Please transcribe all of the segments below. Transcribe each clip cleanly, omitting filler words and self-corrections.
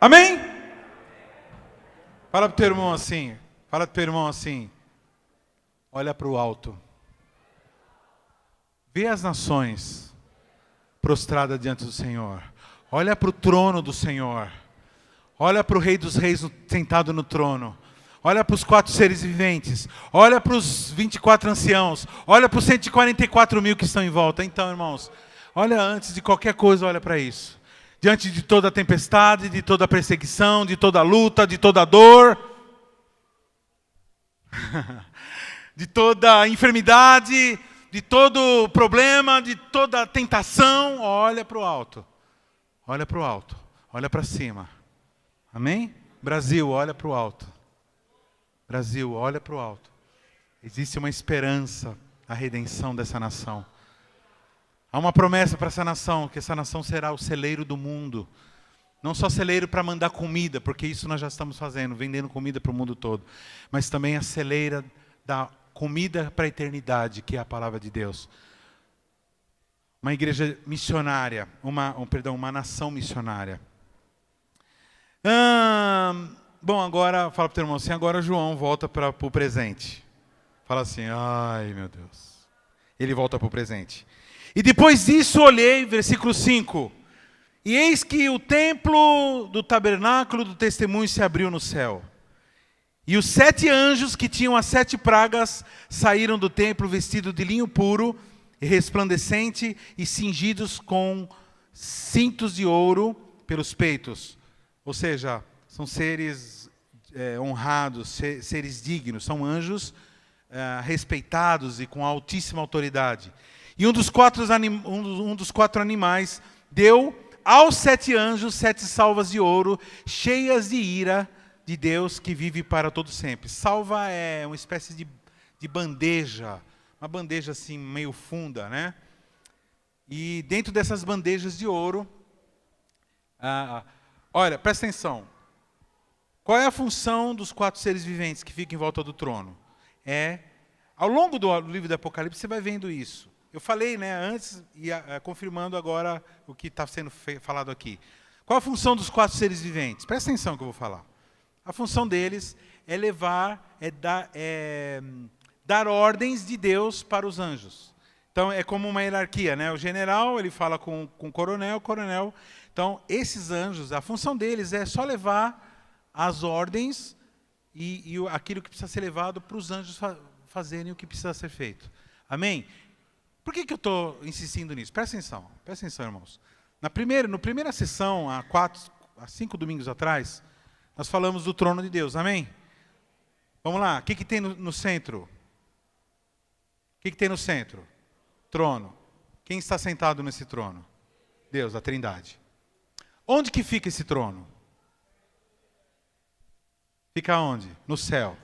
Amém? Fala pro teu irmão assim. Fala pro teu irmão assim. Olha para o alto. Vê as nações prostradas diante do Senhor. Olha para o trono do Senhor. Olha para o Rei dos Reis sentado no trono. Olha para os 4 seres viventes. Olha para os 24 anciãos. Olha para os 144 mil que estão em volta. Então, irmãos, olha antes de qualquer coisa, olha para isso. Diante de toda a tempestade, de toda a perseguição, de toda a luta, de toda a dor, de toda a enfermidade, de todo problema, de toda tentação, olha para o alto. Olha para o alto. Olha para cima. Amém? Brasil, olha para o alto. Brasil, olha para o alto. Existe uma esperança à redenção dessa nação. Há uma promessa para essa nação, que essa nação será o celeiro do mundo. Não só celeiro para mandar comida, porque isso nós já estamos fazendo, vendendo comida para o mundo todo. Mas também a celeira da comida para a eternidade, que é a palavra de Deus. Uma igreja missionária, uma nação missionária. Bom, agora, fala para o teu irmão assim, agora João volta para o presente. Fala assim, ai meu Deus. Ele volta para o presente. E depois disso olhei, versículo 5. E eis que o templo do tabernáculo do testemunho se abriu no céu. E os 7 anjos que tinham as 7 pragas saíram do templo vestidos de linho puro e resplandecente e cingidos com cintos de ouro pelos peitos. Ou seja, são seres honrados, seres dignos, são anjos respeitados e com altíssima autoridade. E um dos 4 animais deu aos 7 anjos 7 salvas de ouro, cheias de ira de Deus que vive para todo sempre. Salva é uma espécie de bandeja, uma bandeja assim meio funda, né? E dentro dessas bandejas de ouro, olha, presta atenção. Qual é a função dos 4 seres viventes que ficam em volta do trono? Ao longo do livro do Apocalipse você vai vendo isso. Eu falei, né, antes e confirmando agora o que está sendo falado aqui. Qual a função dos 4 seres viventes? Presta atenção no que eu vou falar. A função deles é dar ordens de Deus para os anjos. Então é como uma hierarquia, né? O general ele fala com o coronel, Então esses anjos, a função deles é só levar as ordens e aquilo que precisa ser levado para os anjos fazerem o que precisa ser feito. Amém? Por que eu estou insistindo nisso? Presta atenção, irmãos. Na primeira sessão, há 5 domingos atrás, nós falamos do trono de Deus, amém? Vamos lá, o que tem no centro? O que tem no centro? Trono. Quem está sentado nesse trono? Deus, a Trindade. Onde que fica esse trono? Fica onde? No céu.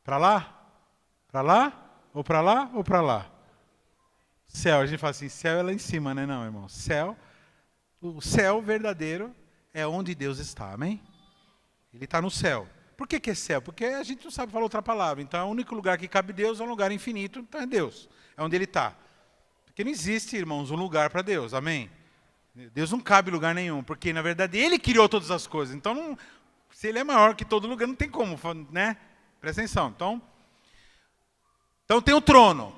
Para lá? Para lá? Ou para lá? Ou para lá? Céu, a gente fala assim, céu é lá em cima, né? Não, irmão. O céu verdadeiro é onde Deus está, amém? Ele está no céu. Por que é céu? Porque a gente não sabe falar outra palavra. Então, o único lugar que cabe Deus é um lugar infinito, então é Deus. É onde Ele está. Porque não existe, irmãos, um lugar para Deus, amém? Deus não cabe em lugar nenhum, porque, na verdade, Ele criou todas as coisas. Então, se Ele é maior que todo lugar, não tem como, né? Presta atenção. Então tem o trono,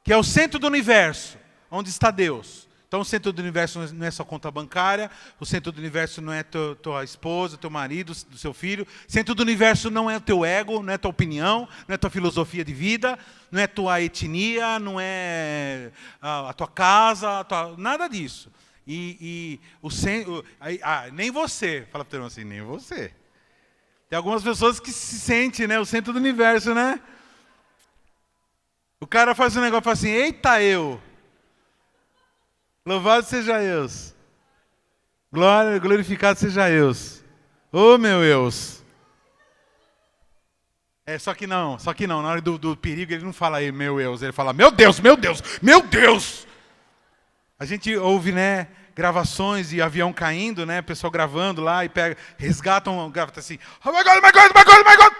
que é o centro do universo, onde está Deus. Então o centro do universo não é sua conta bancária, o centro do universo não é tua esposa, teu marido, do seu filho. O centro do universo não é o teu ego, não é tua opinião, não é tua filosofia de vida, não é tua etnia, não é a tua casa, nada disso. Nem você, fala para o teu irmão assim, nem você. Tem algumas pessoas que se sentem, né, o centro do universo, né? O cara faz um negócio e fala assim, eita eu. Louvado seja Deus. Glorificado seja Deus. Oh meu Deus. Só que não. Na hora do perigo ele não fala aí, meu Deus. Ele fala, meu Deus, meu Deus, meu Deus. A gente ouve, né, gravações de avião caindo, né, pessoal gravando lá e resgatam, grava assim, oh my God, oh my God, oh my God, oh my God.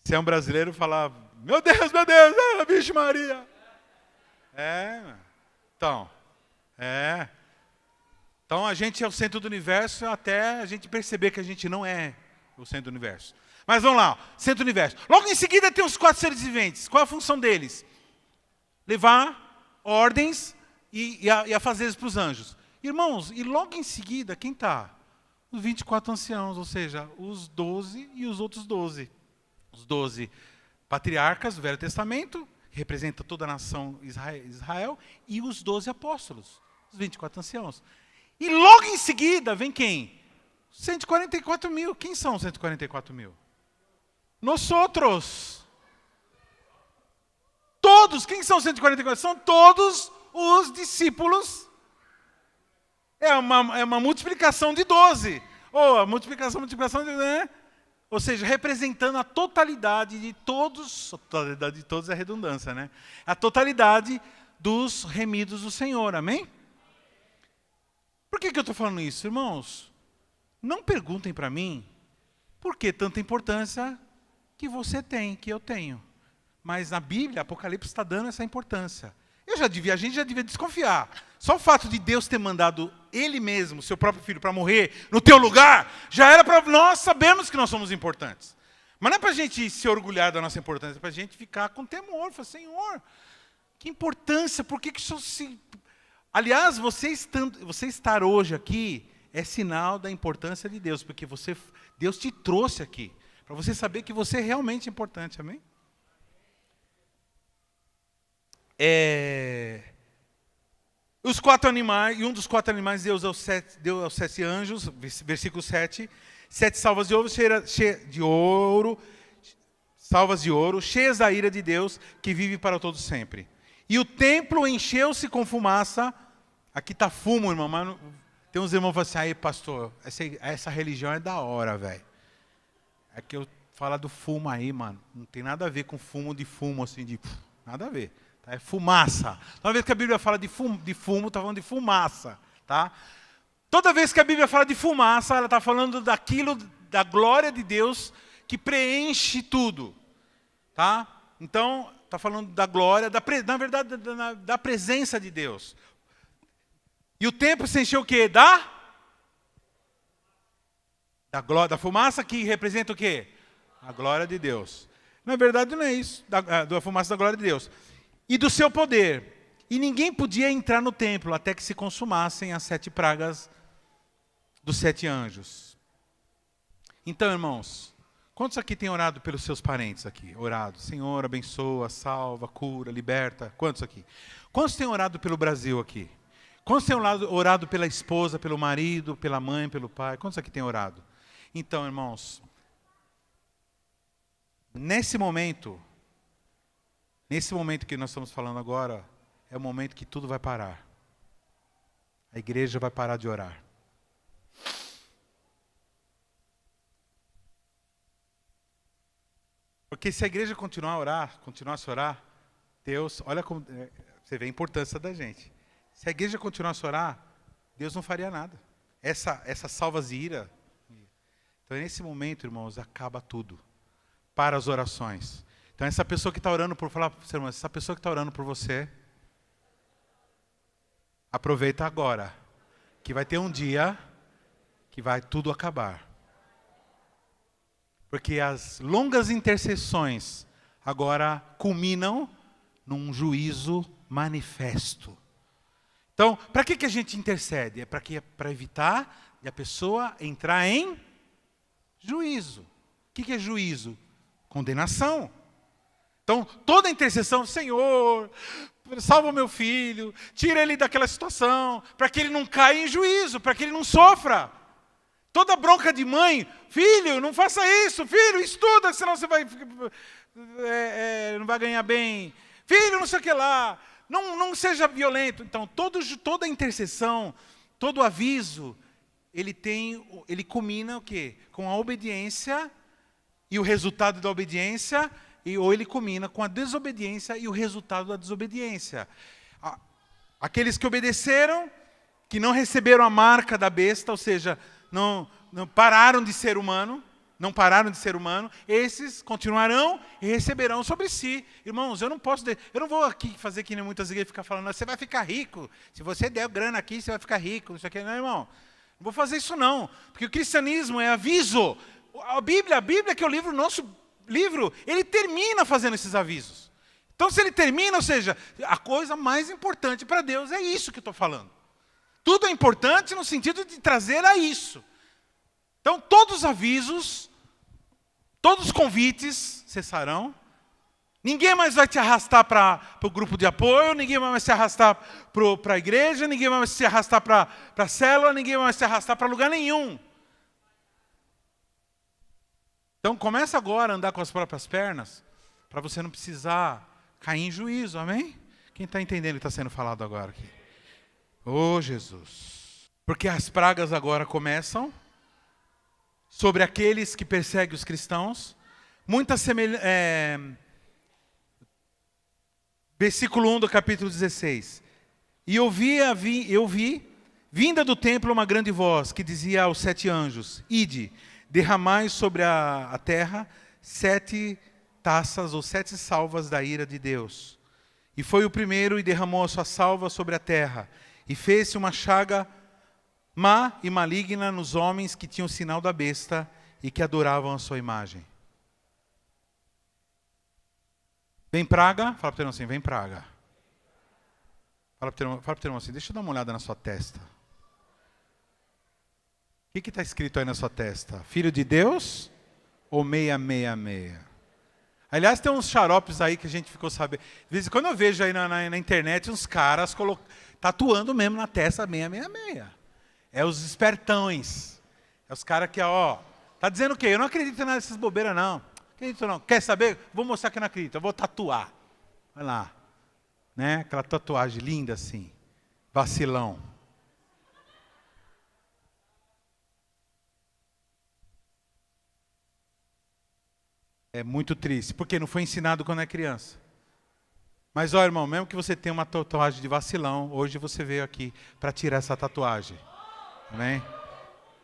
Se é um brasileiro falar, meu Deus, Vixe Maria. Então, Então a gente é o centro do universo até a gente perceber que a gente não é o centro do universo. Mas vamos lá, centro do universo. Logo em seguida tem os 4 seres viventes. Qual é a função deles? Levar ordens e afazeres para os anjos. Irmãos, e logo em seguida, quem está? Os 24 anciãos, ou seja, os 12 e os outros 12. Os 12 patriarcas do Velho Testamento, representa toda a nação Israel, e os 12 apóstolos, os 24 anciãos. E logo em seguida vem quem? 144 mil. Quem são os 144 mil? Nós outros. Todos. Quem são os 144? São todos os discípulos. É uma multiplicação de 12. Ou a multiplicação de... Né? Ou seja, representando a totalidade de todos... A totalidade de todos é redundância, né? A totalidade dos remidos do Senhor. Amém? Por que eu estou falando isso, irmãos? Não perguntem para mim por que tanta importância que você tem, que eu tenho. Mas na Bíblia, Apocalipse está dando essa importância. A gente já devia desconfiar. Só o fato de Deus ter mandado Ele mesmo, seu próprio Filho, para morrer no teu lugar, já era para nós sabermos que nós somos importantes. Mas não é para a gente se orgulhar da nossa importância, é para a gente ficar com temor. Falar, Senhor, que importância, por que isso se... Aliás, você estar hoje aqui é sinal da importância de Deus, porque Deus te trouxe aqui, para você saber que você é realmente importante, amém? Os 4 animais, e um dos 4 animais Deus deu aos 7 anjos, versículo 7, 7 salvas de ouro, cheias da ira de Deus, que vive para todo sempre. E o templo encheu-se com fumaça. Aqui está fumo, irmão, mas não... Tem uns irmãos que falam assim, aí pastor, essa religião é da hora, velho. É que eu falo do fumo aí, mano. Não tem nada a ver com fumo, assim, nada a ver. Tá? É fumaça. Toda vez que a Bíblia fala de fumo, está falando de fumaça. Tá? Toda vez que a Bíblia fala de fumaça, ela está falando daquilo, da glória de Deus que preenche tudo. Tá? Então, está falando da glória, na verdade, da presença de Deus. E o templo se encheu o quê? Da glória, da fumaça que representa o quê? A glória de Deus. Na verdade não é isso, da fumaça da glória de Deus. E do seu poder. E ninguém podia entrar no templo até que se consumassem as 7 pragas dos 7 anjos. Então, irmãos, quantos aqui têm orado pelos seus parentes aqui? Orado. Senhor, abençoa, salva, cura, liberta. Quantos aqui? Quantos têm orado pelo Brasil aqui? Quantos têm orado pela esposa, pelo marido, pela mãe, pelo pai? Quantos aqui têm orado? Então, irmãos, nesse momento que nós estamos falando agora, é o momento que tudo vai parar. A igreja vai parar de orar. Porque se a igreja continuar a orar, continuasse a orar, Deus, olha como você vê a importância da gente. Se a igreja continuasse a orar, Deus não faria nada. Essa salvas de ira. Então, nesse momento, irmãos, acaba tudo. Para as orações. Então, essa pessoa que está orando por falar, irmão, essa pessoa que está orando por você, aproveita agora, que vai ter um dia que vai tudo acabar. Porque as longas intercessões agora culminam num juízo manifesto. Então, para que a gente intercede? É para evitar de a pessoa entrar em juízo. O que é juízo? Condenação. Então, toda intercessão, Senhor, salva o meu filho, tira ele daquela situação, para que ele não caia em juízo, para que ele não sofra. Toda bronca de mãe, filho, não faça isso, filho, estuda, senão você não vai ganhar bem. Filho, não sei o que lá. Não seja violento. Então, toda intercessão, todo aviso, ele culmina o quê? Com a obediência e o resultado da obediência, ou ele culmina com a desobediência e o resultado da desobediência. Aqueles que obedeceram, que não receberam a marca da besta, ou seja, não pararam de ser humano, não pararam de ser humano, esses continuarão e receberão sobre si. Irmãos, eu não vou aqui fazer que nem muitas igrejas ficar falando, você vai ficar rico. Se você der grana aqui, você vai ficar rico. Isso aqui, não, irmão. Não vou fazer isso não. Porque o cristianismo é aviso. A Bíblia, que é o nosso livro, ele termina fazendo esses avisos. Então, se ele termina, ou seja, a coisa mais importante para Deus é isso que eu estou falando. Tudo é importante no sentido de trazer a isso. Então, todos os avisos, todos os convites cessarão. Ninguém mais vai te arrastar para o grupo de apoio, ninguém vai mais se arrastar para a igreja, ninguém vai mais se arrastar para a célula, ninguém vai mais se arrastar para lugar nenhum. Então, começa agora a andar com as próprias pernas, para você não precisar cair em juízo, amém? Quem está entendendo o que está sendo falado agora aqui? Oh, Jesus! Porque as pragas agora começam sobre aqueles que perseguem os cristãos. Versículo 1 do capítulo 16. E eu vi, vinda do templo, uma grande voz, que dizia aos 7 anjos, ide, derramai sobre a terra 7 taças ou 7 salvas da ira de Deus. E foi o primeiro e derramou a sua salva sobre a terra. E fez-se uma chaga má e maligna nos homens que tinham o sinal da besta e que adoravam a sua imagem. Vem praga, fala para o teu irmão assim, vem praga. Fala para o teu irmão assim, deixa eu dar uma olhada na sua testa. O que está escrito aí na sua testa? Filho de Deus ou 666? Aliás, tem uns xaropes aí que a gente ficou sabendo. De vez em quando eu vejo aí na internet uns caras tatuando mesmo na testa 666. É os espertões. É os caras que, tá dizendo o quê? Eu não acredito nessas bobeiras, não. Acredito não. Quer saber? Vou mostrar que eu não acredito. Eu vou tatuar. Vai lá. Né? Aquela tatuagem linda assim. Vacilão. É muito triste. Porque não foi ensinado quando é criança. Mas, irmão, mesmo que você tenha uma tatuagem de vacilão, hoje você veio aqui para tirar essa tatuagem. Amém?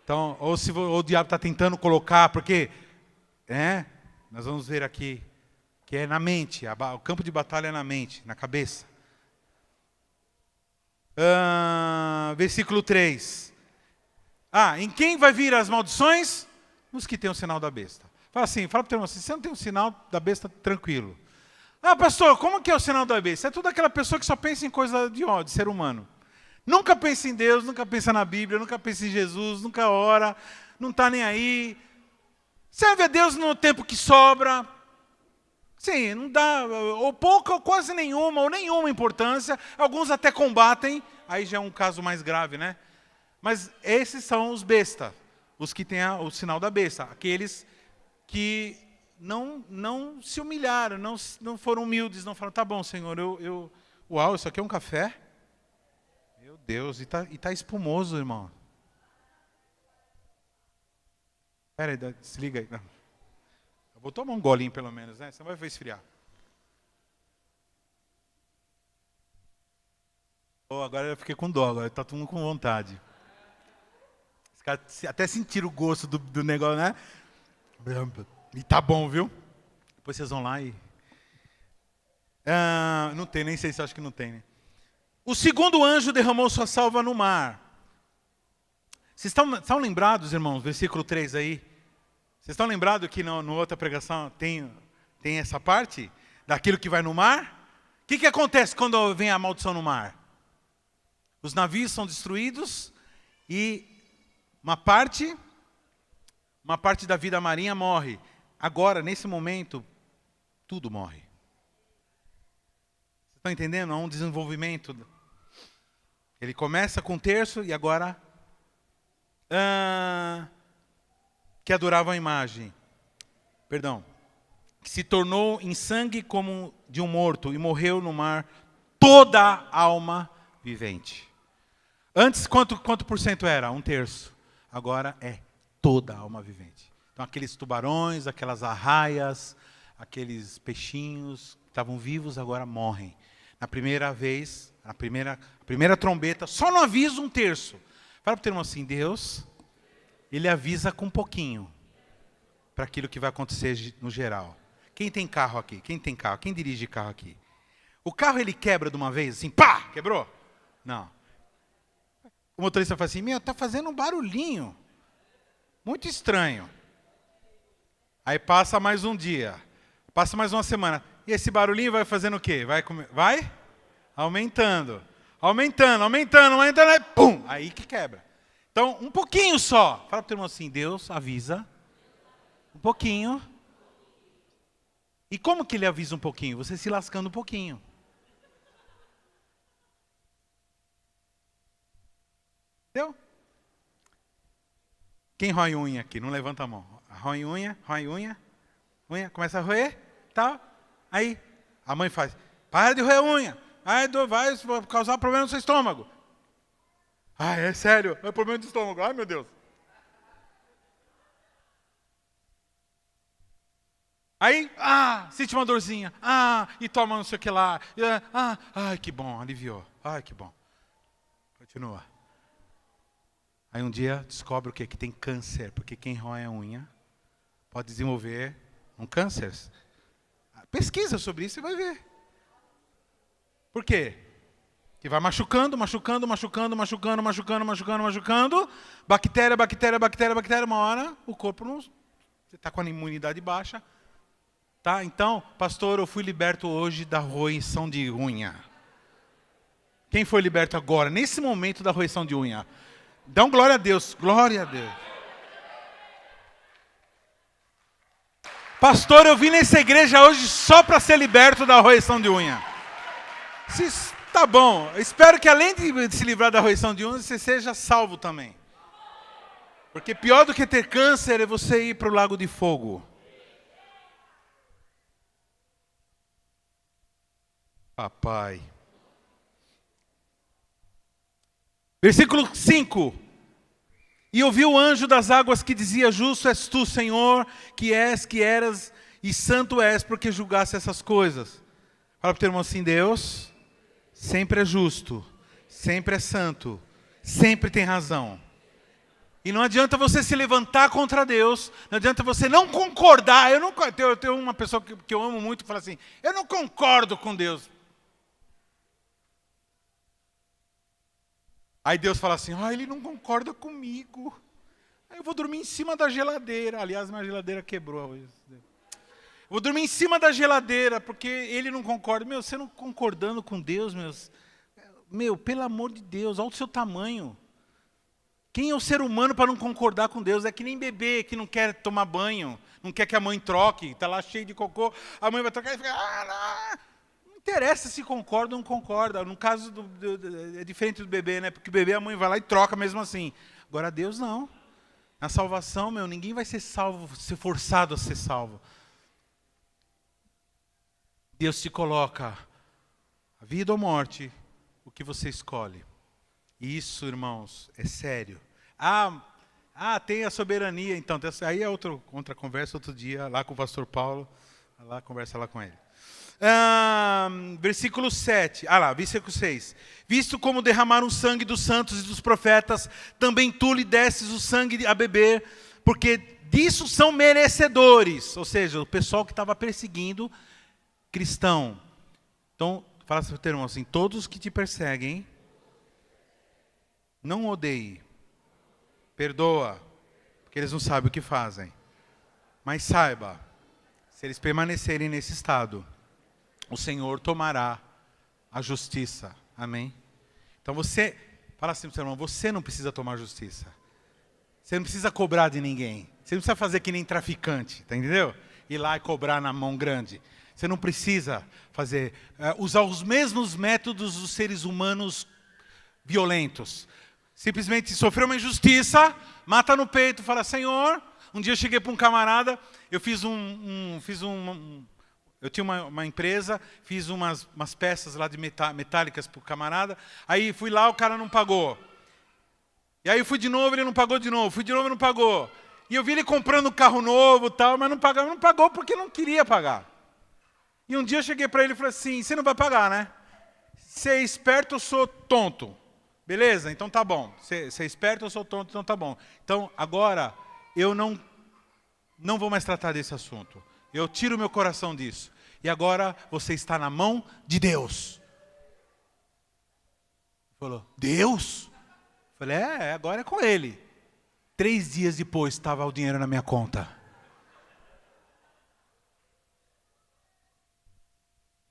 Então, ou o diabo está tentando colocar, porque, nós vamos ver aqui, que é na mente, o campo de batalha é na mente, na cabeça. Versículo 3. Em quem vai vir as maldições? Nos que têm o sinal da besta. Fala para o teu irmão, se você não tem o sinal da besta, tranquilo. Pastor, como que é o sinal da besta? É toda aquela pessoa que só pensa em coisa de ódio, de ser humano. Nunca pensa em Deus, nunca pensa na Bíblia, nunca pensa em Jesus, nunca ora, não está nem aí. Serve a Deus no tempo que sobra. Sim, não dá, ou pouca, ou quase nenhuma, ou nenhuma importância. Alguns até combatem, aí já é um caso mais grave, né? Mas esses são os besta, os que têm o sinal da besta, aqueles que não se humilharam, não foram humildes, não falaram, tá bom, Senhor, uau, isso aqui é um café? Meu Deus, e tá espumoso, irmão. Espera aí, desliga aí. Não. Eu vou tomar um golinho pelo menos, né? Senão vai esfriar. Agora eu fiquei com dó, agora tá todo mundo com vontade. Os caras até sentiram o gosto do negócio, né? E tá bom, viu? Depois vocês vão lá e... não tem, nem sei se acho que não tem, né? O segundo anjo derramou sua salva no mar. Vocês estão lembrados, irmãos, versículo 3 aí? Vocês estão lembrados que no outra pregação tem essa parte? Daquilo que vai no mar? O que acontece quando vem a maldição no mar? Os navios são destruídos e uma parte da vida marinha morre. Agora, nesse momento, tudo morre. Vocês estão entendendo? Há um desenvolvimento. Ele começa com um terço e agora... que adorava a imagem. Perdão. Que se tornou em sangue como de um morto e morreu no mar toda a alma vivente. Antes, quanto por cento era? 1/3. Agora é toda a alma vivente. Então, aqueles tubarões, aquelas arraias, aqueles peixinhos que estavam vivos, agora morrem. Na primeira vez, a primeira trombeta, só no aviso 1/3. Fala para o teu irmão assim, Deus, Ele avisa com um pouquinho. para aquilo que vai acontecer no geral. Quem tem carro aqui? Quem tem carro? Quem dirige carro aqui? O carro ele quebra de uma vez, assim, pá, quebrou? Não. O motorista fala assim, tá fazendo um barulhinho. Muito estranho. Aí passa mais um dia, passa mais uma semana. E esse barulhinho vai fazendo o quê? Vai aumentando. Aumentando, aí pum! Aí que quebra. Então, um pouquinho só. Fala para o teu irmão assim, Deus avisa. Um pouquinho. E como que ele avisa um pouquinho? Você se lascando um pouquinho. Entendeu? Quem rói unha aqui? Não levanta a mão. Rói unha, começa a roer, tal. Aí, a mãe faz, para de roer unha. Vai causar problema no seu estômago. Ai, é sério, é problema do estômago. Ai, meu Deus. Aí, sente uma dorzinha. E toma não sei o que lá. Ai, que bom, aliviou. Ai, que bom. Continua. Aí um dia descobre o quê? Que tem câncer, porque quem rói a unha pode desenvolver um câncer. Pesquisa sobre isso e vai ver. Por quê? Que vai machucando, bactéria, uma hora o corpo não... Você está com a imunidade baixa. Tá? Então, pastor, eu fui liberto hoje da roição de unha. Quem foi liberto agora, nesse momento da roição de unha? Dá glória a Deus, glória a Deus. Pastor, eu vim nessa igreja hoje só para ser liberto da roição de unha. Tá bom, espero que além de se livrar da roição de unha, você seja salvo também. Porque pior do que ter câncer é você ir para o lago de fogo. Papai. Versículo 5. E ouviu o anjo das águas que dizia, justo és tu, Senhor, que eras, e santo és, porque julgaste essas coisas. Fala para o teu irmão assim, Deus sempre é justo, sempre é santo, sempre tem razão. E não adianta você se levantar contra Deus, não adianta você não concordar. Eu tenho uma pessoa que eu amo muito que fala assim, eu não concordo com Deus. Aí Deus fala assim, ele não concorda comigo. Aí eu vou dormir em cima da geladeira. Aliás, minha geladeira quebrou. Eu vou dormir em cima da geladeira, porque ele não concorda. Você não concordando com Deus, pelo amor de Deus, olha o seu tamanho. Quem é o ser humano para não concordar com Deus? É que nem bebê que não quer tomar banho, não quer que a mãe troque, está lá cheio de cocô, a mãe vai trocar e fica, não. Não interessa se concorda ou não concorda. No caso, é diferente do bebê, né? Porque o bebê, a mãe vai lá e troca mesmo assim. Agora, Deus não. Na salvação, ninguém vai ser salvo, ser forçado a ser salvo. Deus te coloca, a vida ou morte, o que você escolhe. E isso, irmãos, é sério. Tem a soberania, então. Aí é outra conversa, outro dia, lá com o pastor Paulo. Conversa lá com ele. Versículo 7. Versículo 6. Visto como derramaram o sangue dos santos e dos profetas, também tu lhe desses o sangue a beber, porque disso são merecedores. Ou seja, o pessoal que estava perseguindo cristão. Então, fala para o teu irmão assim, todos que te perseguem, não odeie, perdoa, porque eles não sabem o que fazem. Mas saiba, se eles permanecerem nesse estado, o Senhor tomará a justiça. Amém? Então fala assim para o seu irmão, você não precisa tomar justiça. Você não precisa cobrar de ninguém. Você não precisa fazer que nem traficante, tá, entendeu? Ir lá e cobrar na mão grande. Você não precisa usar os mesmos métodos dos seres humanos violentos. Simplesmente sofreu uma injustiça, mata no peito, fala, Senhor. Um dia eu cheguei para um camarada, eu eu tinha uma empresa, fiz umas peças lá de metálicas para o camarada, aí fui lá, o cara não pagou. E aí fui de novo, ele não pagou de novo, fui de novo, ele não pagou. E eu vi ele comprando um carro novo e tal, mas não pagou porque não queria pagar. E um dia eu cheguei para ele e falei assim, você não vai pagar, né? Você é esperto, eu sou tonto. Beleza? Então tá bom. Você é esperto, eu sou tonto, então tá bom. Então agora, eu não não vou mais tratar desse assunto. Eu tiro meu coração disso. E agora você está na mão de Deus. Falou, Deus? Falei, agora é com ele. 3 dias depois estava o dinheiro na minha conta.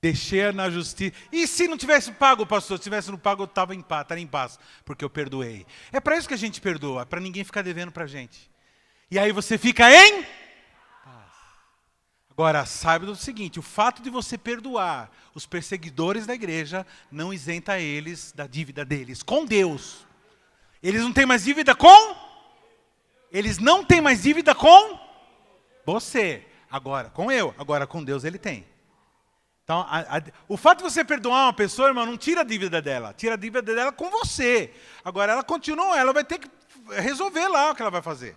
Deixei na justiça. E se não tivesse pago, pastor? Se tivesse não pago, eu estava em paz, estaria em paz, porque eu perdoei. É para isso que a gente perdoa, para ninguém ficar devendo para a gente. E aí você fica em paz. Agora, saiba do seguinte, o fato de você perdoar os perseguidores da igreja não isenta eles da dívida deles com Deus. Eles não têm mais dívida com? Eles não têm mais dívida com você. Agora, com eu. Agora, com Deus ele tem. Então, o fato de você perdoar uma pessoa, irmão, não tira a dívida dela. Tira a dívida dela com você. Agora, ela continua, ela vai ter que resolver lá o que ela vai fazer.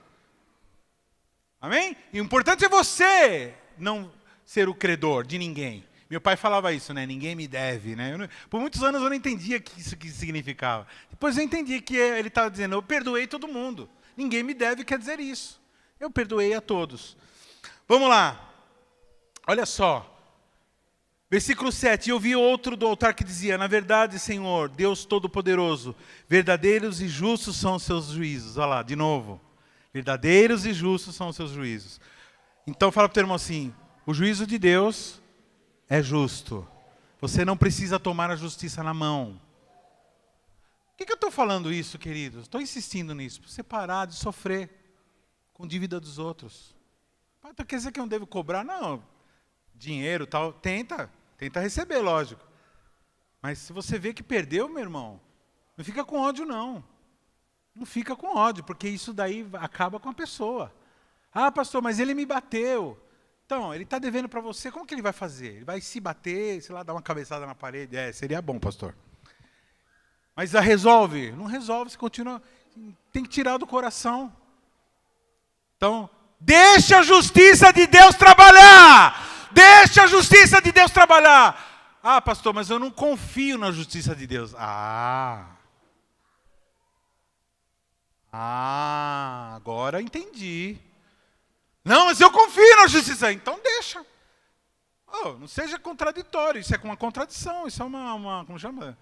Amém? E o importante é você não ser o credor de ninguém. Meu pai falava isso, né? Ninguém me deve, né? Por muitos anos eu não entendia isso que significava. Depois eu entendi que ele estava dizendo, eu perdoei todo mundo. Ninguém me deve quer dizer isso. Eu perdoei a todos. Vamos lá. Olha só. Versículo 7, eu vi outro do altar que dizia, na verdade, Senhor, Deus Todo-Poderoso, verdadeiros e justos são os seus juízos. Olha lá, de novo. Verdadeiros e justos são os seus juízos. Então fala para o teu irmão assim, o juízo de Deus é justo. Você não precisa tomar a justiça na mão. Por que eu estou falando isso, queridos? Estou insistindo nisso, para você parar de sofrer com dívida dos outros. Então quer dizer que eu não devo cobrar? Não. Dinheiro, tal, tenta receber, lógico. Mas se você vê que perdeu, meu irmão, não fica com ódio, não. Não fica com ódio, porque isso daí acaba com a pessoa. Ah, pastor, mas ele me bateu. Então, ele está devendo para você, como que ele vai fazer? Ele vai se bater, sei lá, dar uma cabeçada na parede? Seria bom, pastor. Mas resolve? Não resolve, você continua. Tem que tirar do coração. Então, deixa a justiça de Deus trabalhar! Deixa a justiça de Deus trabalhar. Ah, pastor, mas eu não confio na justiça de Deus. Agora entendi. Não, mas eu confio na justiça. Então deixa. Não seja contraditório. Isso é uma contradição. Isso é uma como chama?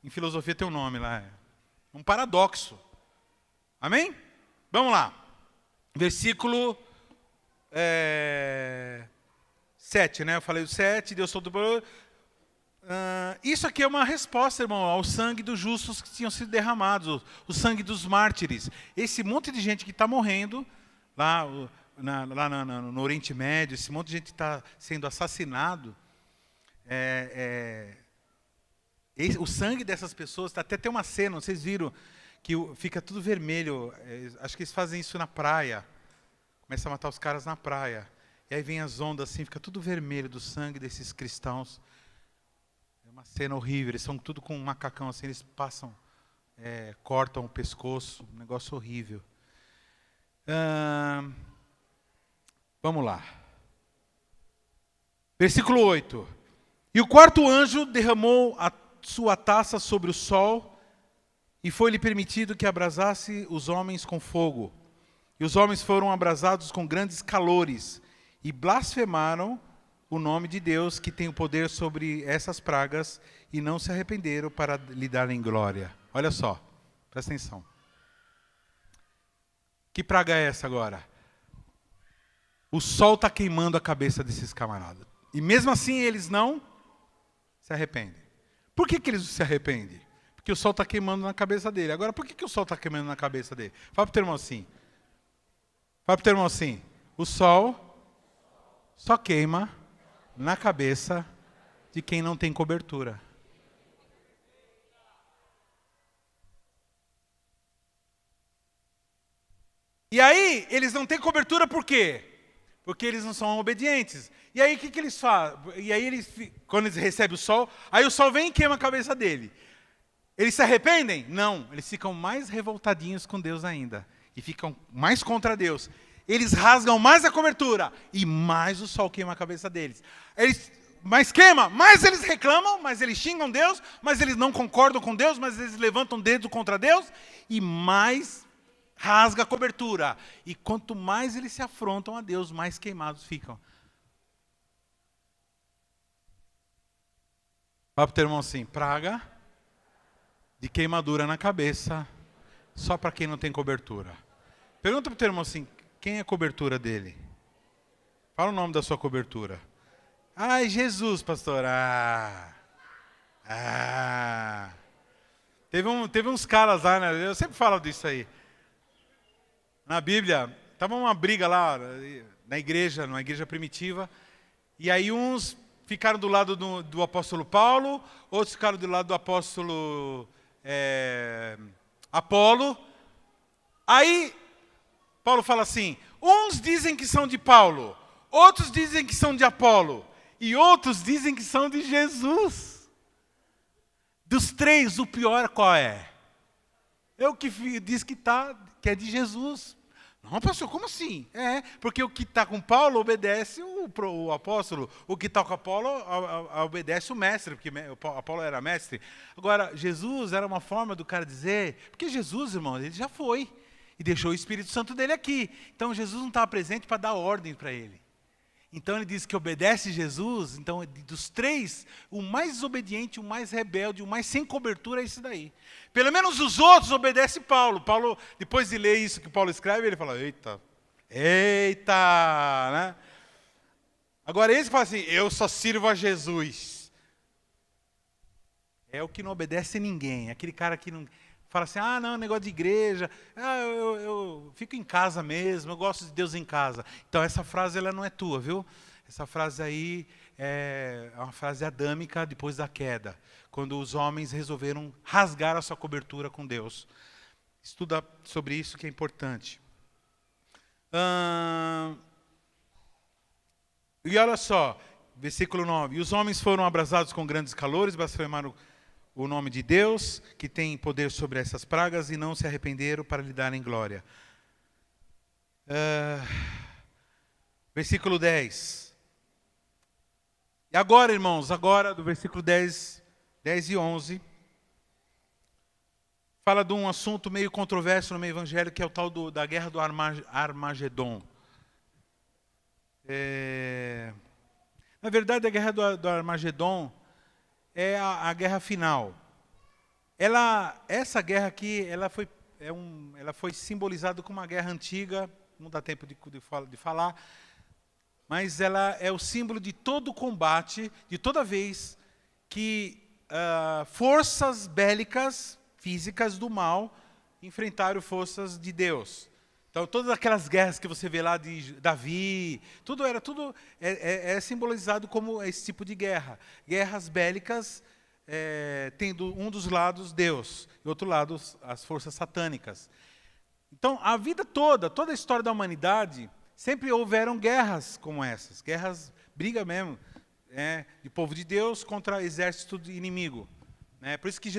Em filosofia tem um nome lá. Um paradoxo. Amém? Vamos lá. Versículo 7, né? Eu falei o 7, Deus Todo-Poderoso. Isso aqui é uma resposta, irmão, ao sangue dos justos que tinham sido derramados, o sangue dos mártires. Esse monte de gente que está morrendo lá no Oriente Médio, esse monte de gente que está sendo assassinado, o sangue dessas pessoas, até tem uma cena, vocês viram, que fica tudo vermelho, acho que eles fazem isso na praia, começam a matar os caras na praia. E aí vem as ondas assim, fica tudo vermelho do sangue desses cristãos. É uma cena horrível, eles são tudo com um macacão assim, eles passam, cortam o pescoço, um negócio horrível. Vamos lá. Versículo 8. E o quarto anjo derramou a sua taça sobre o sol, e foi-lhe permitido que abrasasse os homens com fogo. E os homens foram abrasados com grandes calores, e blasfemaram o nome de Deus, que tem o poder sobre essas pragas, e não se arrependeram para lhe darem glória. Olha só, presta atenção. Que praga é essa agora? O sol está queimando a cabeça desses camaradas. E mesmo assim eles não se arrependem. Por que eles não se arrependem? Porque o sol está queimando na cabeça dele. Agora, por que o sol está queimando na cabeça dele? Fala para o teu irmão assim. Fala para o teu irmão assim. O sol só queima na cabeça de quem não tem cobertura. E aí, eles não têm cobertura por quê? Porque eles não são obedientes. E aí, o que eles fazem? E aí, quando eles recebem o sol, aí o sol vem e queima a cabeça dele. Eles se arrependem? Não. Eles ficam mais revoltadinhos com Deus ainda. E ficam mais contra Deus. Eles rasgam mais a cobertura. E mais o sol queima a cabeça deles. Mais queima, mais eles reclamam, mais eles xingam Deus, mais eles não concordam com Deus, mais eles levantam o dedo contra Deus. E mais Rasga a cobertura. E quanto mais eles se afrontam a Deus, mais queimados ficam. Fala para o teu irmão assim, praga de queimadura na cabeça, só para quem não tem cobertura. Pergunta para o teu irmão assim, quem é a cobertura dele? Fala o nome da sua cobertura. Ai, Jesus, pastor. Teve uns caras lá, né? Eu sempre falo disso aí. Na Bíblia, estava uma briga lá na igreja, numa igreja primitiva, e aí uns ficaram do lado do apóstolo Paulo, outros ficaram do lado do apóstolo Apolo. Aí, Paulo fala assim, uns dizem que são de Paulo, outros dizem que são de Apolo, e outros dizem que são de Jesus. Dos três, o pior qual é? É o que diz que é de Jesus. Não, pastor, como assim? Porque o que está com Paulo obedece o apóstolo, o que está com Apolo obedece o mestre, porque Apolo era mestre. Agora, Jesus era uma forma do cara dizer, porque Jesus, irmão, ele já foi e deixou o Espírito Santo dele aqui. Então, Jesus não estava presente para dar ordem para ele. Então, ele diz que obedece Jesus. Então, dos três, o mais desobediente, o mais rebelde, o mais sem cobertura é esse daí. Pelo menos os outros obedecem Paulo. Paulo, depois de ler isso que Paulo escreve, ele fala, eita, né? Agora, esse fala assim, eu só sirvo a Jesus. É o que não obedece ninguém. Aquele cara que não... Fala assim, não, negócio de igreja, eu fico em casa mesmo, eu gosto de Deus em casa. Então essa frase ela não é tua, viu? Essa frase aí é uma frase adâmica depois da queda, quando os homens resolveram rasgar a sua cobertura com Deus. Estuda sobre isso que é importante. E olha só, versículo 9. E os homens foram abrasados com grandes calores, blasfemaram o nome de Deus, que tem poder sobre essas pragas, e não se arrependeram para lhe darem glória. Versículo 10. E agora, irmãos, do versículo 10 e 11, fala de um assunto meio controverso no meio evangélico, que é o tal da guerra do Armagedon. Na verdade, a guerra do Armagedon é a guerra final. Essa guerra aqui, ela foi simbolizada como uma guerra antiga, não dá tempo de falar, mas ela é o símbolo de todo o combate, de toda vez que forças bélicas, físicas do mal, enfrentaram forças de Deus. Então, todas aquelas guerras que você vê lá de Davi, tudo é simbolizado como esse tipo de guerra. Guerras bélicas, tendo um dos lados Deus, e outro lado as forças satânicas. Então, a vida toda a história da humanidade, sempre houveram guerras como essas. Guerras, briga mesmo, de povo de Deus contra exército inimigo. Por isso que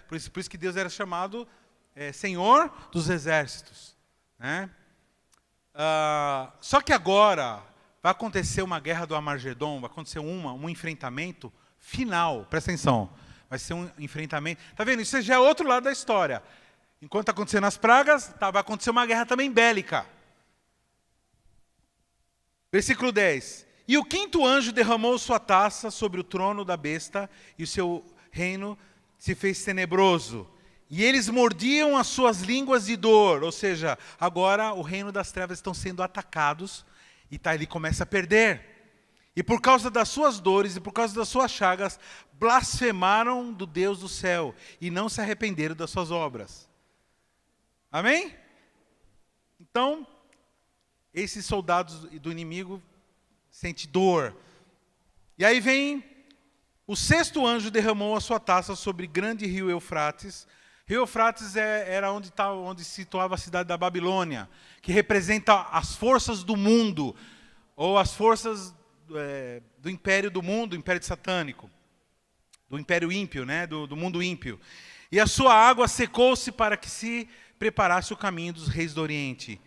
por isso que Deus era chamado Senhor dos Exércitos. Só que agora vai acontecer uma guerra do Armagedon, vai acontecer um enfrentamento final, presta atenção, vai ser um enfrentamento, tá vendo? Isso já é outro lado da história. Enquanto está acontecendo as pragas, vai acontecer uma guerra também bélica. Versículo 10. E o quinto anjo derramou sua taça sobre o trono da besta, e o seu reino se fez tenebroso. E eles mordiam as suas línguas de dor, ou seja, agora o reino das trevas estão sendo atacados, e ele começa a perder. E por causa das suas dores e por causa das suas chagas, blasfemaram do Deus do céu, e não se arrependeram das suas obras. Amém? Então, esses soldados do inimigo sentem dor. E aí vem, o sexto anjo derramou a sua taça sobre grande rio Eufrates. Rio Eufrates era onde se situava a cidade da Babilônia, que representa as forças do mundo, ou as forças do império do mundo, do império satânico, do império ímpio, do mundo ímpio. E a sua água secou-se para que se preparasse o caminho dos reis do Oriente.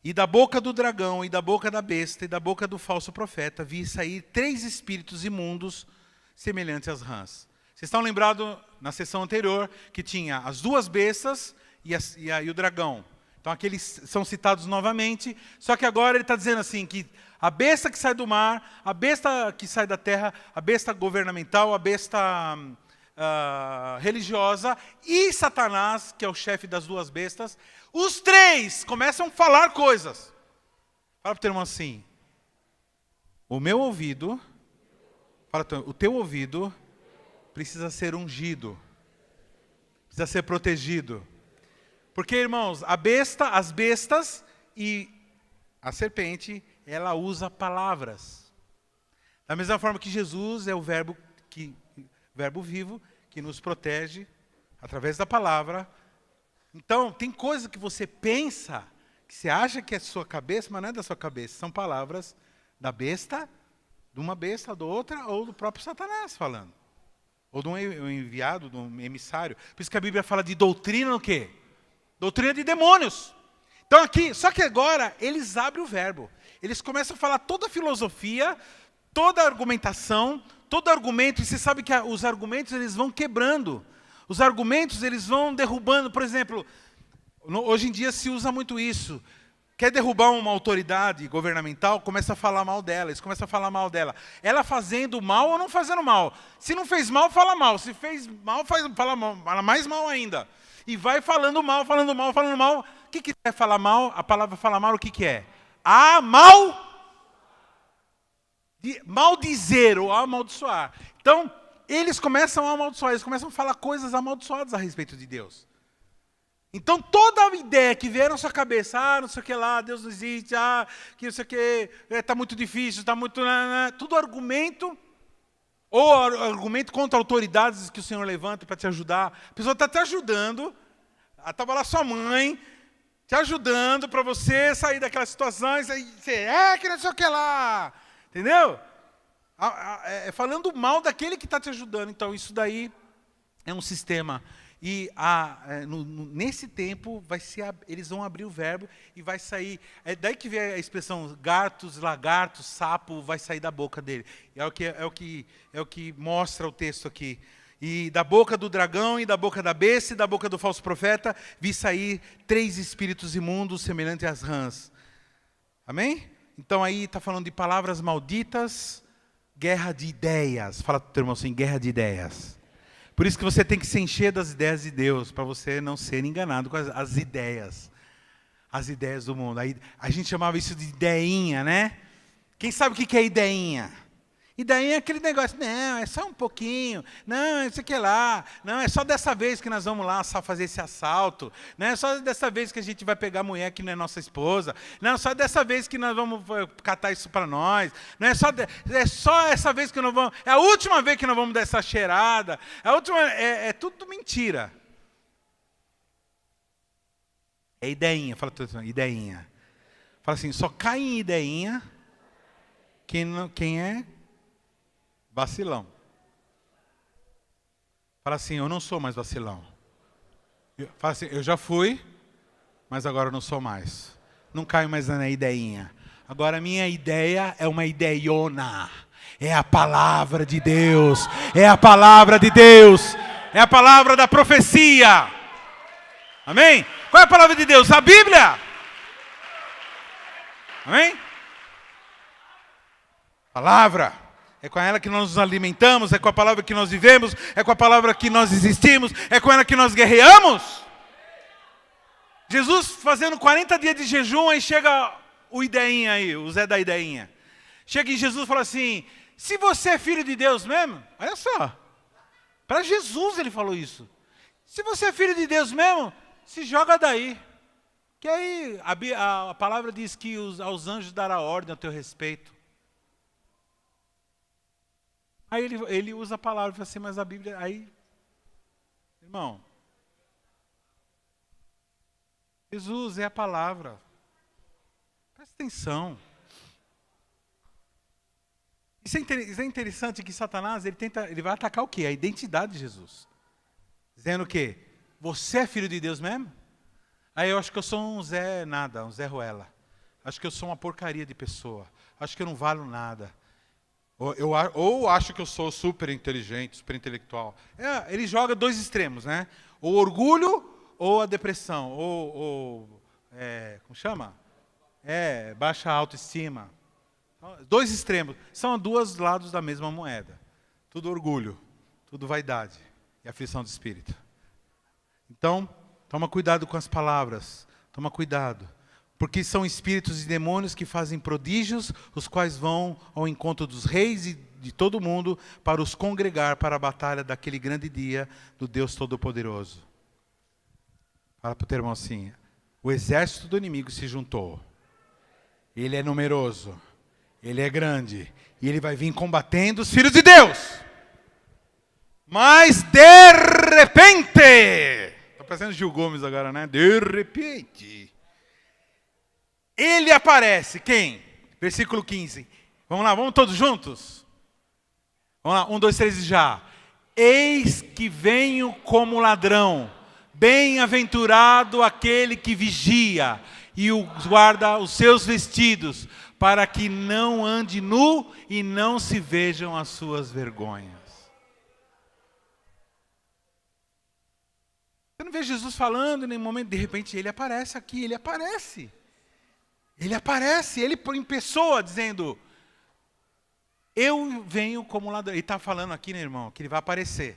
E da boca do dragão, e da boca da besta, e da boca do falso profeta, vi sair 3 espíritos imundos, semelhantes às rãs. Vocês estão lembrados, na sessão anterior, que tinha as 2 bestas e o dragão. Então aqueles são citados novamente, só que agora ele está dizendo assim, que a besta que sai do mar, a besta que sai da terra, a besta governamental, a besta religiosa e Satanás, que é o chefe das duas bestas, os três começam a falar coisas. Fala para o teu irmão assim, o meu ouvido, o teu ouvido precisa ser ungido, precisa ser protegido. Porque, irmãos, as bestas e a serpente, ela usa palavras. Da mesma forma que Jesus é o verbo vivo, que nos protege através da palavra. Então, tem coisa que você pensa, que você acha que é sua cabeça, mas não é da sua cabeça. São palavras da besta, de uma besta, da outra, ou do próprio Satanás falando. Ou de um enviado, de um emissário. Por isso que a Bíblia fala de doutrina no quê? Doutrina de demônios. Então aqui, só que agora, eles abrem o verbo. Eles começam a falar toda a filosofia, toda a argumentação, todo argumento, e você sabe que os argumentos eles vão quebrando. Os argumentos eles vão derrubando. Por exemplo, hoje em dia se usa muito isso. Quer derrubar uma autoridade governamental, começa a falar mal dela. Eles começam a falar mal dela. Ela fazendo mal ou não fazendo mal. Se não fez mal, fala mal. Se fez mal, fala mais mal ainda. E vai falando mal, falando mal, falando mal. O que é falar mal? A palavra falar mal, o que é? Maldizer ou amaldiçoar. Então, eles começam a amaldiçoar, eles começam a falar coisas amaldiçoadas a respeito de Deus. Então, toda a ideia que vier na sua cabeça, não sei o que lá, Deus não existe, que não sei o que, está muito difícil, está muito... tudo argumento, ou argumento contra autoridades que o Senhor levanta para te ajudar. A pessoa está te ajudando, estava lá sua mãe, te ajudando para você sair daquela situação, e você, que não sei o que lá, entendeu? Falando mal daquele que está te ajudando. Então, isso daí é um sistema. E nesse tempo, eles vão abrir o verbo e vai sair... É daí que vem a expressão gatos, lagartos, sapo, vai sair da boca dele. É o que mostra o texto aqui. E da boca do dragão, e da boca da besta, e da boca do falso profeta, vi sair 3 espíritos imundos, semelhantes às rãs. Amém? Então aí está falando de palavras malditas, guerra de ideias. Fala para o teu irmão assim, guerra de ideias. Por isso que você tem que se encher das ideias de Deus, para você não ser enganado com as ideias do mundo. Aí, a gente chamava isso de ideinha, né? Quem sabe o que é ideinha? Ideinha é aquele negócio, não, é só um pouquinho, não, isso aqui é lá, não, é só dessa vez que nós vamos lá fazer esse assalto, não é só dessa vez que a gente vai pegar a mulher que não é nossa esposa, não, é só dessa vez que nós vamos catar isso para nós, não é só essa vez que nós vamos, é a última vez que nós vamos dar essa cheirada, é tudo mentira. É ideinha, fala tudo assim, ideinha. Fala assim, só cai em ideinha quem é vacilão. Fala assim, eu não sou mais vacilão. Fala assim, eu já fui, mas agora eu não sou mais. Não caio mais na ideinha. Agora a minha ideia é uma ideiona. É a palavra de Deus. É a palavra de Deus. É a palavra da profecia. Amém? Qual é a palavra de Deus? A Bíblia. Amém? Palavra. É com ela que nós nos alimentamos, é com a palavra que nós vivemos, é com a palavra que nós existimos, é com ela que nós guerreamos. Jesus fazendo 40 dias de jejum, aí chega o ideinha aí, o Zé da ideinha. Chega em Jesus e fala assim, se você é filho de Deus mesmo, olha só, para Jesus ele falou isso. Se você é filho de Deus mesmo, se joga daí. Que aí a palavra diz que aos anjos dará ordem a teu respeito. Aí ele usa a palavra e fala assim, mas a Bíblia... Aí, irmão, Jesus é a palavra. Presta atenção. Isso é interessante que Satanás, ele vai atacar o quê? A identidade de Jesus. Dizendo o quê? Você é filho de Deus mesmo? Aí eu acho que eu sou um Zé nada, um Zé Ruela. Acho que eu sou uma porcaria de pessoa. Acho que eu não valho nada. Ou acho que eu sou super inteligente, super intelectual. Ele joga 2 extremos, né? O orgulho ou a depressão. Ou como chama? Baixa autoestima. Dois extremos. São dois lados da mesma moeda. Tudo orgulho, tudo vaidade e aflição de espírito. Então, toma cuidado com as palavras. Toma cuidado. Porque são espíritos e demônios que fazem prodígios, os quais vão ao encontro dos reis e de todo mundo para os congregar para a batalha daquele grande dia do Deus Todo-Poderoso. Fala para o teu irmão assim: o exército do inimigo se juntou. Ele é numeroso. Ele é grande. E ele vai vir combatendo os filhos de Deus. Mas de repente... Estou parecendo Gil Gomes agora, né? De repente... Ele aparece. Quem? Versículo 15. Vamos lá, vamos todos juntos? Vamos lá, 1, 2, 3 e já. Eis que venho como ladrão. Bem-aventurado aquele que vigia e guarda os seus vestidos, para que não ande nu e não se vejam as suas vergonhas. Você não vê Jesus falando em nenhum momento, de repente ele aparece aqui, ele aparece. Ele aparece, ele em pessoa, dizendo: eu venho como ladrão. Ele está falando aqui, né, irmão, que ele vai aparecer.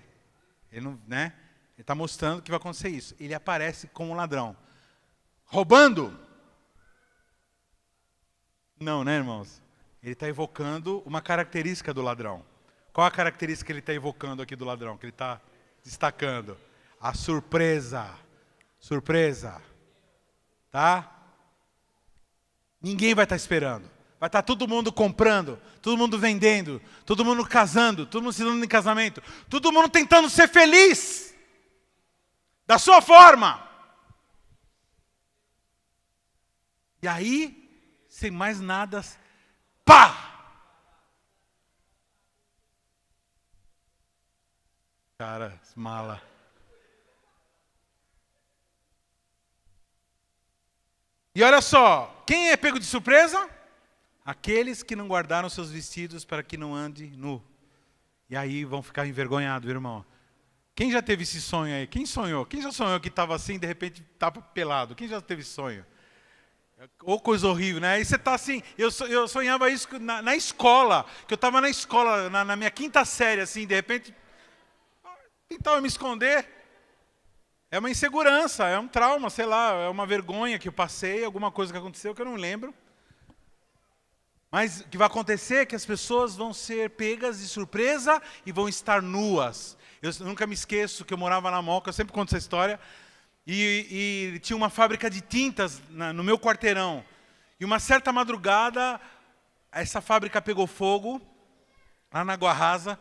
Ele não, né? Ele está mostrando que vai acontecer isso. Ele aparece como ladrão. Roubando? Não, né, irmãos? Ele está evocando uma característica do ladrão. Qual a característica que ele está evocando aqui do ladrão? Que ele está destacando? A surpresa. Surpresa. Tá? Ninguém vai estar esperando. Vai estar todo mundo comprando, todo mundo vendendo, todo mundo casando, todo mundo se dando em casamento, todo mundo tentando ser feliz. Da sua forma. E aí, sem mais nada, pá! Cara, mala. E olha só, quem é pego de surpresa? Aqueles que não guardaram seus vestidos para que não ande nu. E aí vão ficar envergonhados, irmão. Quem já teve esse sonho aí? Quem sonhou? Quem já sonhou que estava assim, de repente estava pelado? Quem já teve esse sonho? Ou coisa horrível, né? Aí você está assim, eu sonhava isso na escola, que eu estava na escola, na minha 5ª série, assim, de repente, tentava me esconder. É uma insegurança, é um trauma, sei lá, é uma vergonha que eu passei, alguma coisa que aconteceu que eu não lembro. Mas o que vai acontecer é que as pessoas vão ser pegas de surpresa e vão estar nuas. Eu nunca me esqueço que eu morava na Moca, eu sempre conto essa história, e tinha uma fábrica de tintas no meu quarteirão. E uma certa madrugada, essa fábrica pegou fogo, lá na Água Rasa,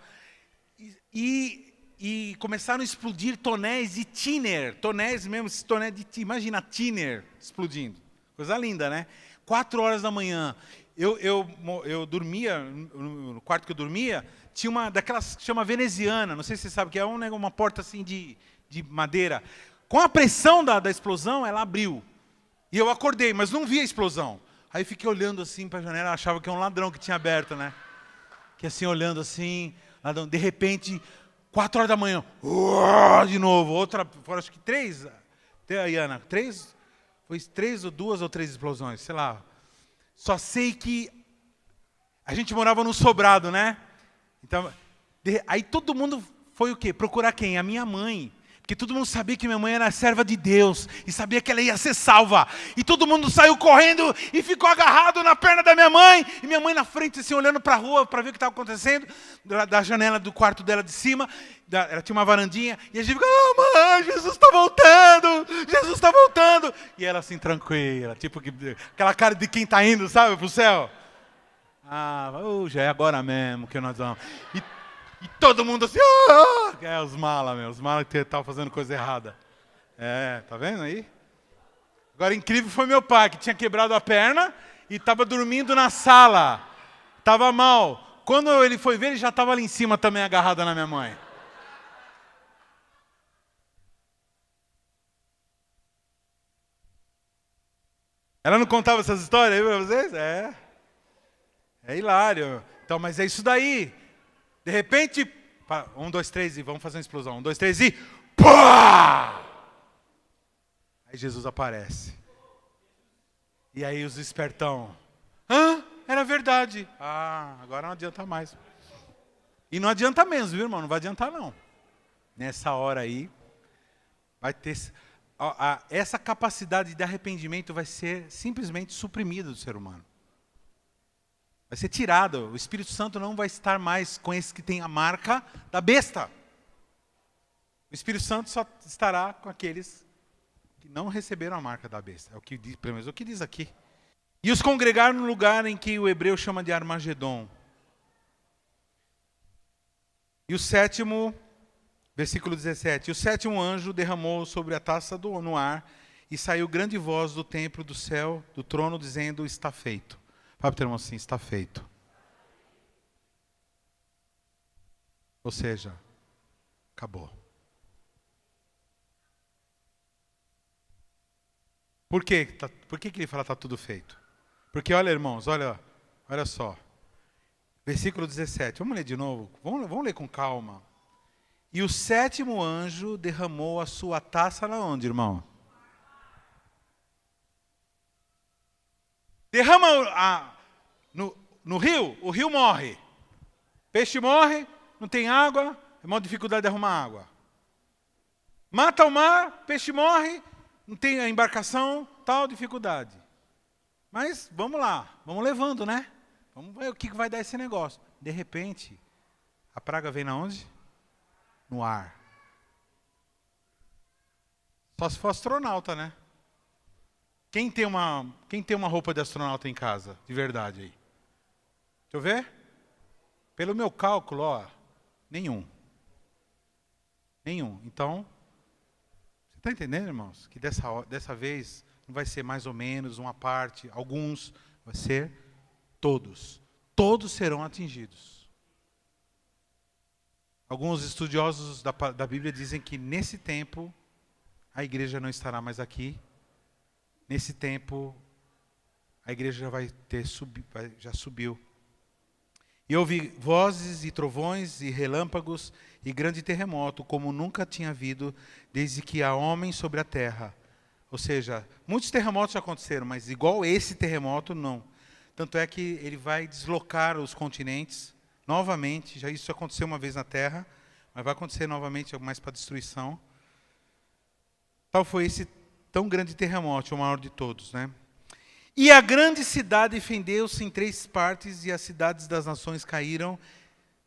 e começaram a explodir tonéis de thinner, tonéis mesmo, esses tonéis de thinner, imagina thinner explodindo. Coisa linda, né? 4 horas da manhã. Eu dormia, no quarto que eu dormia, tinha uma daquelas que chama veneziana, não sei se você sabe, que é uma porta assim de madeira. Com a pressão da explosão, ela abriu. E eu acordei, mas não vi a explosão. Aí fiquei olhando assim para a janela, achava que era um ladrão que tinha aberto, né? Que assim, olhando assim, ladrão. De repente, 4 horas da manhã, de novo, outra, foram acho que 3, Iana, 3, foi 3 ou 2 ou 3 explosões, sei lá. Só sei que a gente morava no sobrado, né? Então, aí todo mundo foi o quê? Procurar quem? A minha mãe. Porque todo mundo sabia que minha mãe era serva de Deus. E sabia que ela ia ser salva. E todo mundo saiu correndo e ficou agarrado na perna da minha mãe. E minha mãe na frente, assim, olhando para a rua para ver o que estava acontecendo. Da janela do quarto dela de cima. Ela tinha uma varandinha. E a gente ficou, mãe, Jesus está voltando. Jesus está voltando. E ela assim, tranquila. Tipo, aquela cara de quem está indo, sabe, para o céu. Já é agora mesmo que nós vamos. E todo mundo assim, os malas que estavam fazendo coisa errada. Tá vendo aí? Agora, incrível foi meu pai, que tinha quebrado a perna e estava dormindo na sala. Estava mal. Quando ele foi ver, ele já estava ali em cima também, agarrado na minha mãe. Ela não contava essas histórias aí para vocês? É hilário. Então, mas é isso daí. De repente, 1, 2, 3 e vamos fazer uma explosão. 1, 2, 3 e pá! Aí Jesus aparece. E aí os espertão. Hã? Era verdade. Ah, agora não adianta mais. E não adianta mesmo, viu, irmão? Não vai adiantar, não. Nessa hora aí, vai ter... essa capacidade de arrependimento vai ser simplesmente suprimida do ser humano. Vai ser tirada. O Espírito Santo não vai estar mais com esses que têm a marca da besta. O Espírito Santo só estará com aqueles que não receberam a marca da besta. É o que diz, pelo menos é o que diz aqui. E os congregaram no lugar em que o hebreu chama de Armagedon. E o sétimo, versículo 17. O sétimo anjo derramou sobre a taça no ar, e saiu grande voz do templo do céu, do trono, dizendo: está feito. Fala para o teu irmão assim: está feito. Ou seja, acabou. Por quê? Por que ele fala está tudo feito? Porque olha, irmãos, olha só. Versículo 17. Vamos ler de novo? Vamos ler com calma. E o sétimo anjo derramou a sua taça na onde, irmão? Derrama no rio, o rio morre. Peixe morre, não tem água, é uma dificuldade de arrumar água. Mata o mar, peixe morre, não tem a embarcação, tal dificuldade. Mas vamos lá, vamos levando, né? Vamos ver o que vai dar esse negócio. De repente, a praga vem na onde? No ar. Só se for astronauta, né? Quem tem uma roupa de astronauta em casa, de verdade aí? Deixa eu ver. Pelo meu cálculo, ó, nenhum. Então, você está entendendo, irmãos? Que dessa vez não vai ser mais ou menos uma parte, alguns, vai ser todos. Todos serão atingidos. Alguns estudiosos da Bíblia dizem que nesse tempo a igreja não estará mais aqui. Nesse tempo a igreja já vai ter já subiu. E ouvi vozes e trovões e relâmpagos e grande terremoto, como nunca tinha havido desde que há homem sobre a terra. Ou seja, muitos terremotos já aconteceram, mas igual esse terremoto, não. Tanto é que ele vai deslocar os continentes novamente. Já isso aconteceu uma vez na Terra, mas vai acontecer novamente mais para destruição. Tal foi esse tão grande terremoto, o maior de todos, né? E a grande cidade fendeu-se em 3 partes, e as cidades das nações caíram,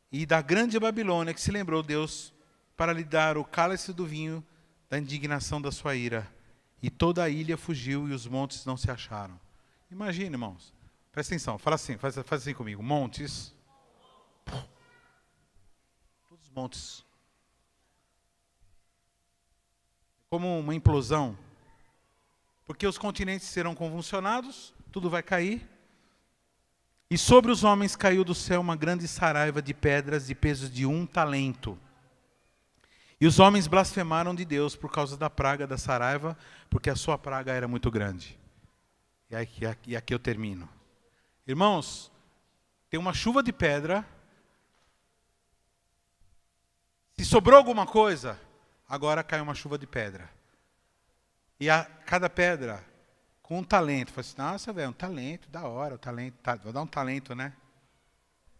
e da grande Babilônia, que se lembrou Deus, para lhe dar o cálice do vinho da indignação da sua ira. E toda a ilha fugiu, e os montes não se acharam. Imagine, irmãos. Presta atenção, fala assim, faz assim comigo. Montes. Todos os montes. Como uma implosão. Porque os continentes serão convulsionados, tudo vai cair. E sobre os homens caiu do céu uma grande saraiva de pedras de peso de 1 talento. E os homens blasfemaram de Deus por causa da praga da saraiva, porque a sua praga era muito grande. E aqui eu termino. Irmãos, tem uma chuva de pedra. Se sobrou alguma coisa, agora cai uma chuva de pedra. E cada pedra com um talento. Fala assim: nossa, velho, um talento, da hora, o talento. Vou dar um talento, né?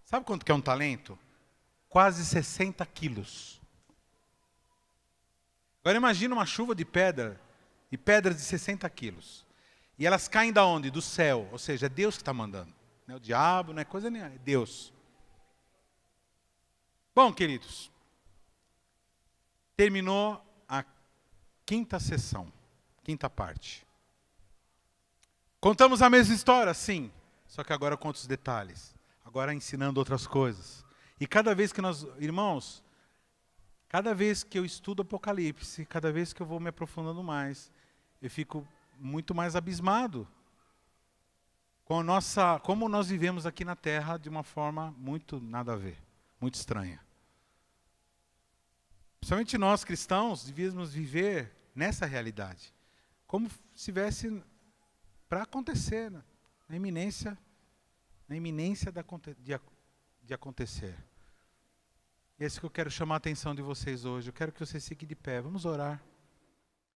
Sabe quanto que é um talento? Quase 60 quilos. Agora imagina uma chuva de pedras de 60 quilos. E elas caem da onde? Do céu. Ou seja, é Deus que está mandando. Não é o diabo, não é coisa nenhuma, é Deus. Bom, queridos, terminou a 5ª sessão, 5ª parte. Contamos a mesma história? Sim. Só que agora conta os detalhes. Agora ensinando outras coisas. E cada vez que nós, irmãos, cada vez que eu estudo Apocalipse, cada vez que eu vou me aprofundando mais, eu fico muito mais abismado com como nós vivemos aqui na Terra de uma forma muito nada a ver, muito estranha. Principalmente nós cristãos devíamos viver nessa realidade, como se estivesse para acontecer, né? na iminência de acontecer. E é isso que eu quero chamar a atenção de vocês hoje. Eu quero que vocês fiquem de pé. Vamos orar.